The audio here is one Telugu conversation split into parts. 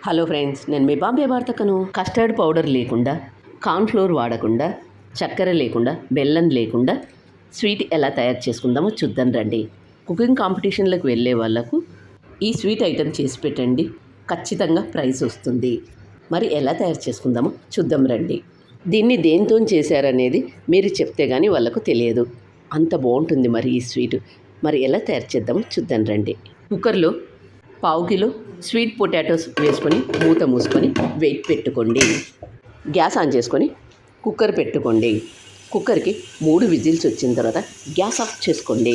హలో ఫ్రెండ్స్, నేను మీ బాంబే వార్తకను. కస్టర్డ్ పౌడర్ లేకుండా, కార్న్ఫ్లోర్ వాడకుండా, చక్కెర లేకుండా, బెల్లం లేకుండా స్వీట్ ఎలా తయారు చేసుకుందామో చూద్దాం రండి. కుకింగ్ కాంపిటీషన్లకు వెళ్ళే వాళ్ళకు ఈ స్వీట్ ఐటెం చేసి పెట్టండి, ఖచ్చితంగా ప్రైజ్ వస్తుంది. మరి ఎలా తయారు చేసుకుందామో చూద్దాం రండి. దీన్ని దేంతో చేశారనేది మీరు చెప్తే కానీ వాళ్ళకు తెలియదు, అంత బాగుంటుంది మరి ఈ స్వీట్. మరి ఎలా తయారు చేద్దామో చూద్దాం రండి. కుక్కర్లో 1/2 కిలో స్వీట్ పొటాటోస్ వేసుకొని మూత మూసుకొని వెయిట్ పెట్టుకోండి. గ్యాస్ ఆన్ చేసుకొని కుక్కర్ పెట్టుకోండి. కుక్కర్కి 3 విజిల్స్ వచ్చిన తర్వాత గ్యాస్ ఆఫ్ చేసుకోండి.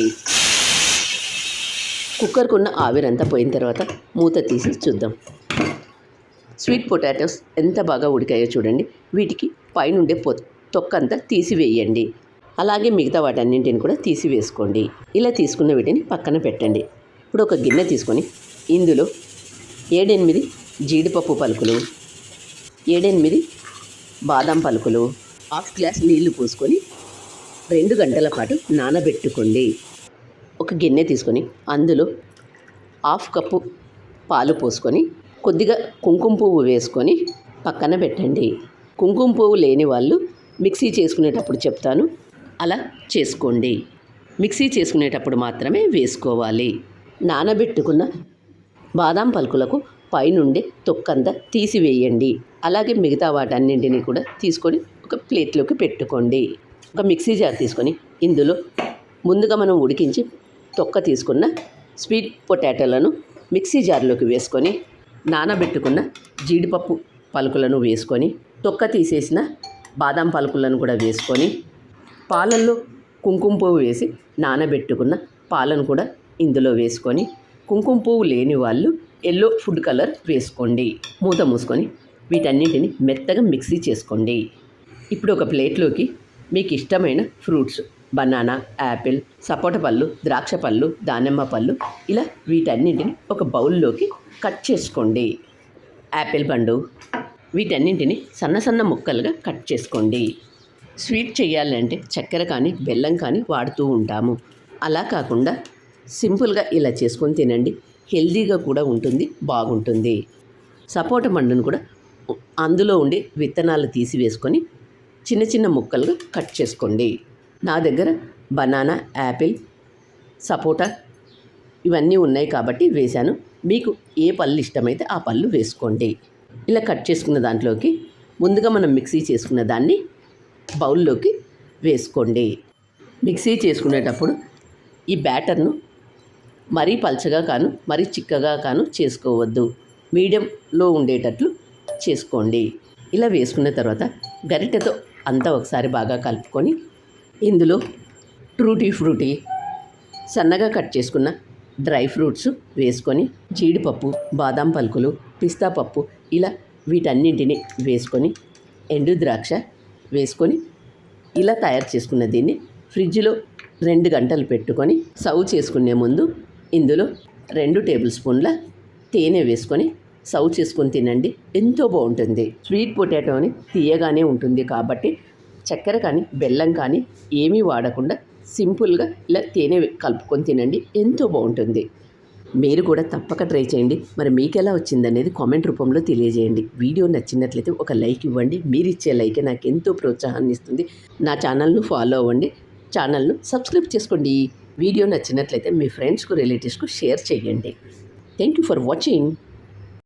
కుక్కర్కు ఉన్న ఆవిరంతా పోయిన తర్వాత మూత తీసి చూద్దాం. స్వీట్ పొటాటోస్ ఎంత బాగా ఉడికాయో చూడండి. వీటికి పైనుండే తొక్కంతా తీసివేయండి. అలాగే మిగతా వాటన్నింటిని కూడా తీసివేసుకోండి. ఇలా తీసుకున్న వీటిని పక్కన పెట్టండి. ఇప్పుడు ఒక గిన్నె తీసుకొని ఇందులో 7-8 జీడిపప్పు పలుకులు, 7-8 బాదం పలుకులు, 1/2 గ్లాస్ నీళ్లు పోసుకొని 2 గంటల పాటు నానబెట్టుకోండి. ఒక గిన్నె తీసుకొని అందులో 1/2 కప్పు పాలు పోసుకొని కొద్దిగా కుంకుమ పువ్వు వేసుకొని పక్కన పెట్టండి. కుంకుమ పువ్వు లేని వాళ్ళు మిక్సీ చేసుకునేటప్పుడు చెప్తాను, అలా చేసుకోండి. మిక్సీ చేసుకునేటప్పుడు మాత్రమే వేసుకోవాలి. నానబెట్టుకున్న బాదం పలుకులకు పైనుండే తొక్కంతా తీసివేయండి. అలాగే మిగతా వాటన్నింటినీ కూడా తీసుకొని ఒక ప్లేట్లోకి పెట్టుకోండి. ఒక మిక్సీ జార్ తీసుకొని ఇందులో ముందుగా మనం ఉడికించి తొక్క తీసుకున్న స్వీట్ పొటాటోలను మిక్సీ జార్లోకి వేసుకొని నానబెట్టుకున్న జీడిపప్పు పలుకులను వేసుకొని తొక్క తీసేసిన బాదం పలుకులను కూడా వేసుకొని పాలల్లో కుంకుమ పువ్వు వేసి నానబెట్టుకున్న పాలను కూడా ఇందులో వేసుకొని కుంకుమ పువ్వు లేని వాళ్ళు ఎల్లో ఫుడ్ కలర్ వేసుకోండి. మూత మూసుకొని వీటన్నింటిని మెత్తగా మిక్సీ చేసుకోండి. ఇప్పుడు ఒక ప్లేట్లోకి మీకు ఇష్టమైన ఫ్రూట్స్, బనానా, యాపిల్, సపోటా పళ్ళు, ద్రాక్ష పళ్ళు, దానిమ్మ పళ్ళు, ఇలా వీటన్నింటిని ఒక బౌల్లోకి కట్ చేసుకోండి. యాపిల్ పండు వీటన్నింటిని సన్న సన్న ముక్కలుగా కట్ చేసుకోండి. స్వీట్ చేయాలంటే చక్కెర కానీ బెల్లం కానీ వాడుతూ ఉంటాము. అలా కాకుండా సింపుల్గా ఇలా చేసుకొని తినండి. హెల్దీగా కూడా ఉంటుంది, బాగుంటుంది. సపోటా పండును కూడా అందులో ఉండే విత్తనాలు తీసివేసుకొని చిన్న చిన్న ముక్కలుగా కట్ చేసుకోండి. నా దగ్గర బనానా, యాపిల్, సపోటా ఇవన్నీ ఉన్నాయి కాబట్టి వేశాను. మీకు ఏ పళ్ళు ఇష్టమైతే ఆ పళ్ళు వేసుకోండి. ఇలా కట్ చేసుకున్న దాంట్లోకి ముందుగా మనం మిక్సీ చేసుకున్న దాన్ని బౌల్లోకి వేసుకోండి. మిక్సీ చేసుకునేటప్పుడు ఈ బ్యాటర్ను మరీ పల్చగా కాను మరీ చిక్కగా కాను చేసుకోవద్దు, మీడియంలో ఉండేటట్లు చేసుకోండి. ఇలా వేసుకున్న తర్వాత గరిటెతో అంతా ఒకసారి బాగా కలుపుకొని ఇందులో టూటీ ఫ్రూటీ, సన్నగా కట్ చేసుకున్న డ్రై ఫ్రూట్స్ వేసుకొని జీడిపప్పు, బాదం పలుకులు, పిస్తా పప్పు ఇలా వీటన్నింటిని వేసుకొని ఎండు ద్రాక్ష వేసుకొని ఇలా తయారు చేసుకున్న దీన్ని ఫ్రిడ్జ్లో 2 గంటలు పెట్టుకొని సర్వ్ చేసుకునే ముందు ఇందులో 2 టేబుల్ స్పూన్ల తేనె వేసుకొని సర్వ్ చేసుకొని తినండి, ఎంతో బాగుంటుంది. స్వీట్ పొటాటోని తీయగానే ఉంటుంది కాబట్టి చక్కెర కానీ బెల్లం కానీ ఏమీ వాడకుండా సింపుల్గా ఇలా తేనె కలుపుకొని తినండి, ఎంతో బాగుంటుంది. మీరు కూడా తప్పక ట్రై చేయండి. మరి మీకు ఎలా వచ్చిందనేది కామెంట్ రూపంలో తెలియజేయండి. వీడియో నచ్చినట్లయితే ఒక లైక్ ఇవ్వండి. మీరు ఇచ్చే లైకే నాకు ఎంతో ప్రోత్సాహాన్ని ఇస్తుంది. నా ఛానల్ను ఫాలో అవ్వండి, ఛానల్ను సబ్స్క్రైబ్ చేసుకోండి. వీడియో నచ్చినట్లయితే మీ ఫ్రెండ్స్కు, రిలేటివ్స్కు షేర్ చేయండి. Thank you for watching.